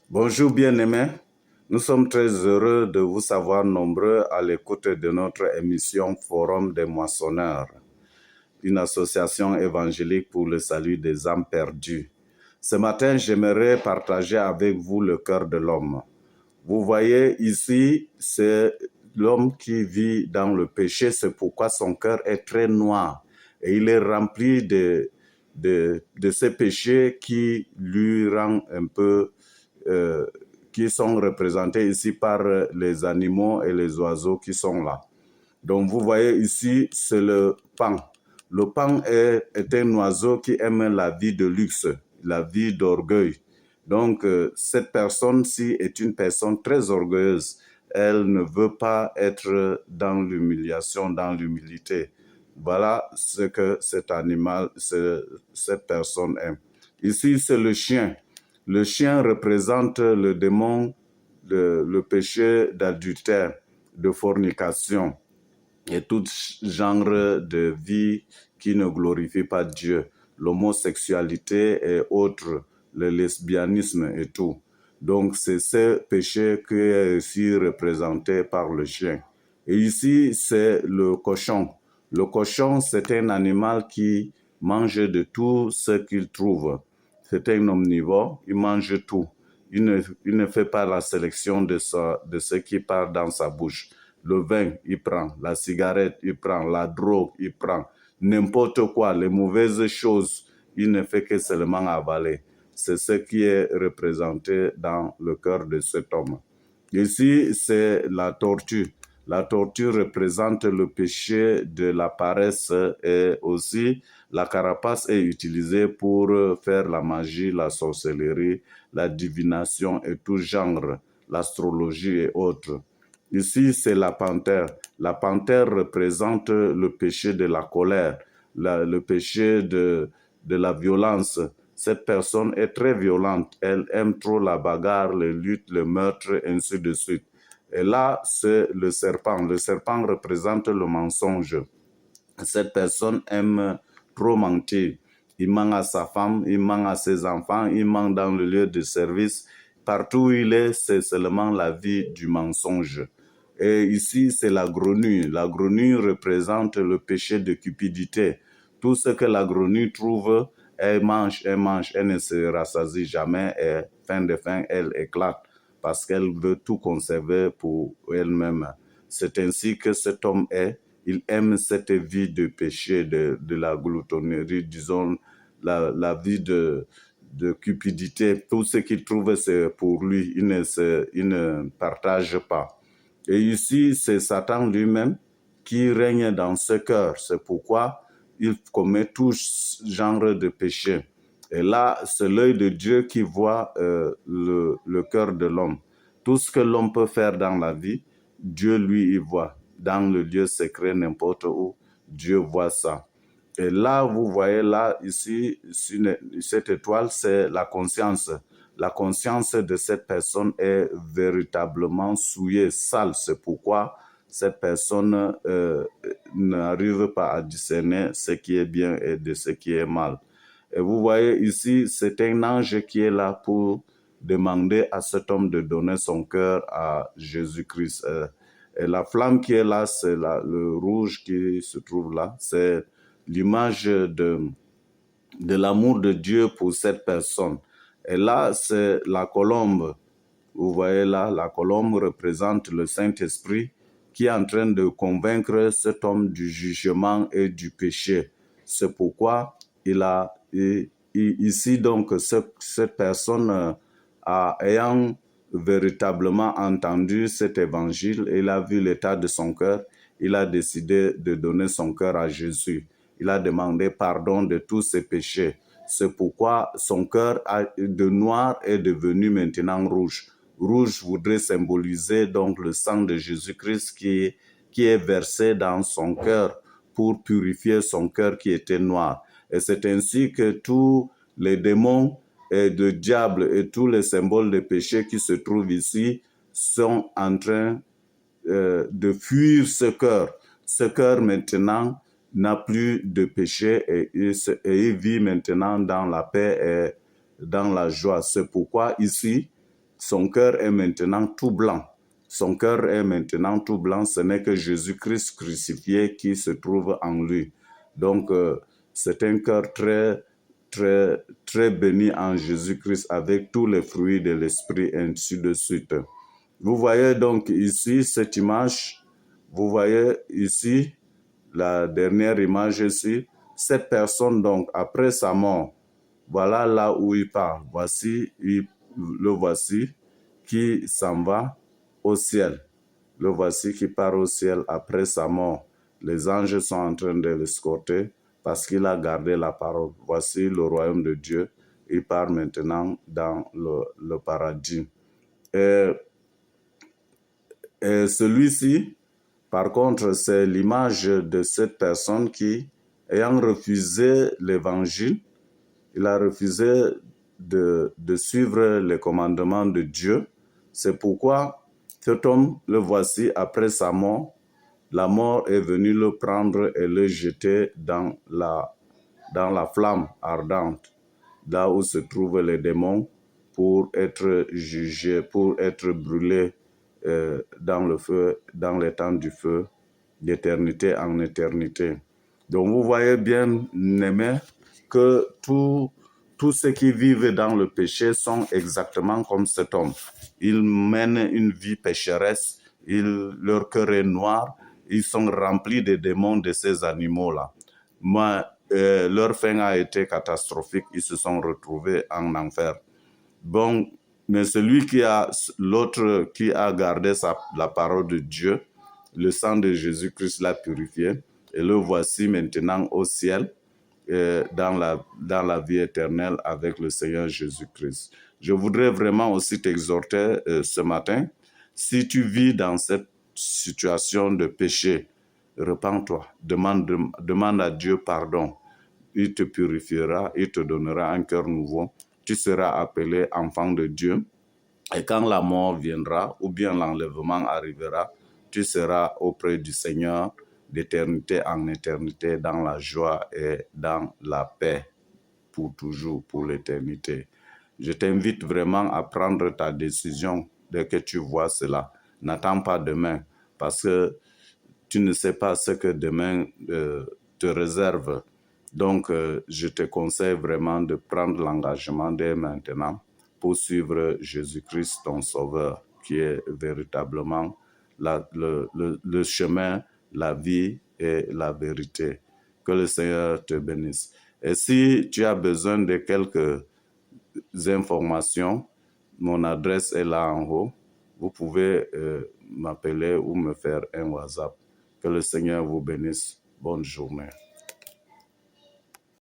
Bonjour bien-aimés, nous sommes très heureux de vous savoir nombreux à l'écoute de notre émission Forum des moissonneurs, une association évangélique pour le salut des âmes perdues. Ce matin, j'aimerais partager avec vous le cœur de l'homme. Vous voyez ici, c'est l'homme qui vit dans le péché, c'est pourquoi son cœur est très noir et il est rempli de ces péchés qui lui rend un peu qui sont représentés ici par les animaux et les oiseaux qui sont là. Donc vous voyez ici, c'est le paon. Le paon est un oiseau qui aime la vie de luxe, la vie d'orgueil. Donc cette personne-ci est une personne très orgueilleuse. Elle ne veut pas être dans l'humiliation, dans l'humilité. Voilà ce que cet animal, cette personne aime. Ici, c'est le chien. Le chien représente le démon, le péché d'adultère, de fornication et tout genre de vie qui ne glorifie pas Dieu, l'homosexualité et autres, le lesbianisme et tout. Donc c'est ce péché qui est ici représenté par le chien. Et ici, c'est le cochon. Le cochon, c'est un animal qui mange de tout ce qu'il trouve. C'est un omnivore, il mange tout. Il ne fait pas la sélection de ce qui part dans sa bouche. Le vin, il prend. La cigarette, il prend. La drogue, il prend. N'importe quoi, les mauvaises choses, il ne fait que seulement avaler. C'est ce qui est représenté dans le cœur de cet homme. Ici, c'est la tortue. La tortue représente le péché de la paresse et aussi la carapace est utilisée pour faire la magie, la sorcellerie, la divination et tout genre, l'astrologie et autres. Ici, c'est la panthère. La panthère représente le péché de la colère, le péché de la violence. Cette personne est très violente. Elle aime trop la bagarre, les luttes, le meurtre, ainsi de suite. Et là, c'est le serpent. Le serpent représente le mensonge. Cette personne aime trop mentir. Il ment à sa femme, il ment à ses enfants, il ment dans le lieu de service. Partout où il est, c'est seulement la vie du mensonge. Et ici, c'est la grenouille. La grenouille représente le péché de cupidité. Tout ce que la grenouille trouve, elle mange, elle ne se rassasie jamais et fin de fin, elle éclate parce qu'elle veut tout conserver pour elle-même. C'est ainsi que cet homme est. Il aime cette vie de péché, de la gloutonnerie, disons, la vie de cupidité. Tout ce qu'il trouve, c'est pour lui. Il ne partage pas. Et ici, c'est Satan lui-même qui règne dans ce cœur. C'est pourquoi il commet tout genre de péché. Et là, c'est l'œil de Dieu qui voit le cœur de l'homme. Tout ce que l'homme peut faire dans la vie, Dieu lui y voit. Dans le lieu secret, n'importe où, Dieu voit ça. Et là, vous voyez là, ici, cette étoile, c'est la conscience. La conscience de cette personne est véritablement souillée, sale. C'est pourquoi cette personne n'arrive pas à discerner ce qui est bien et de ce qui est mal. Et vous voyez ici, c'est un ange qui est là pour demander à cet homme de donner son cœur à Jésus-Christ. Et la flamme qui est là, c'est le rouge qui se trouve là, c'est l'image de l'amour de Dieu pour cette personne. Et là, c'est la colombe. Vous voyez là, la colombe représente le Saint-Esprit qui est en train de convaincre cet homme du jugement et du péché. C'est pourquoi ici donc cette personne ayant véritablement entendu cet évangile, il a vu l'état de son cœur, il a décidé de donner son cœur à Jésus. Il a demandé pardon de tous ses péchés. C'est pourquoi son cœur de noir est devenu maintenant rouge. Rouge voudrait symboliser donc le sang de Jésus-Christ qui est versé dans son cœur pour purifier son cœur qui était noir. Et c'est ainsi que tous les démons et le diable et tous les symboles de péché qui se trouvent ici sont en train de fuir ce cœur. Ce cœur maintenant n'a plus de péché et il vit maintenant dans la paix et dans la joie. C'est pourquoi ici, son cœur est maintenant tout blanc. Son cœur est maintenant tout blanc. Ce n'est que Jésus-Christ crucifié qui se trouve en lui. Donc, c'est un cœur très, très, très béni en Jésus-Christ avec tous les fruits de l'esprit, ainsi de suite. Vous voyez donc ici cette image. Vous voyez ici la dernière image ici. Cette personne donc, après sa mort, voilà là où il part. Voici, le voici qui s'en va au ciel. Le voici qui part au ciel après sa mort. Les anges sont en train de l'escorter parce qu'il a gardé la parole. Voici le royaume de Dieu. Il part maintenant dans le paradis. Et celui-ci, par contre, c'est l'image de cette personne qui, ayant refusé l'évangile, il a refusé de suivre les commandements de Dieu. C'est pourquoi cet homme, le voici après sa mort. La mort est venue le prendre et le jeter dans la flamme ardente, là où se trouvent les démons, pour être jugés, pour être brûlés dans le feu, dans les temps du feu, d'éternité en éternité. Donc vous voyez bien, aimés, que tous ceux qui vivent dans le péché sont exactement comme cet homme. Ils mènent une vie pécheresse, leur cœur est noir, ils sont remplis des démons de ces animaux-là. Mais leur fin a été catastrophique, ils se sont retrouvés en enfer. Bon, mais l'autre qui a gardé la parole de Dieu, le sang de Jésus-Christ l'a purifié, et le voici maintenant au ciel, dans la vie éternelle avec le Seigneur Jésus-Christ. Je voudrais vraiment aussi t'exhorter ce matin, si tu vis dans cette situation de péché, repens-toi, demande à Dieu pardon. Il te purifiera, il te donnera un cœur nouveau. Tu seras appelé enfant de Dieu. Et quand la mort viendra, ou bien l'enlèvement arrivera, tu seras auprès du Seigneur d'éternité en éternité, dans la joie et dans la paix, pour toujours, pour l'éternité. Je t'invite vraiment à prendre ta décision dès que tu vois cela. N'attends pas demain, parce que tu ne sais pas ce que demain te réserve. Donc, je te conseille vraiment de prendre l'engagement dès maintenant pour suivre Jésus-Christ, ton Sauveur, qui est véritablement le chemin, la vie et la vérité. Que le Seigneur te bénisse. Et si tu as besoin de quelques informations, mon adresse est là en haut. Vous pouvez m'appeler ou me faire un WhatsApp. Que le Seigneur vous bénisse. Bonne journée.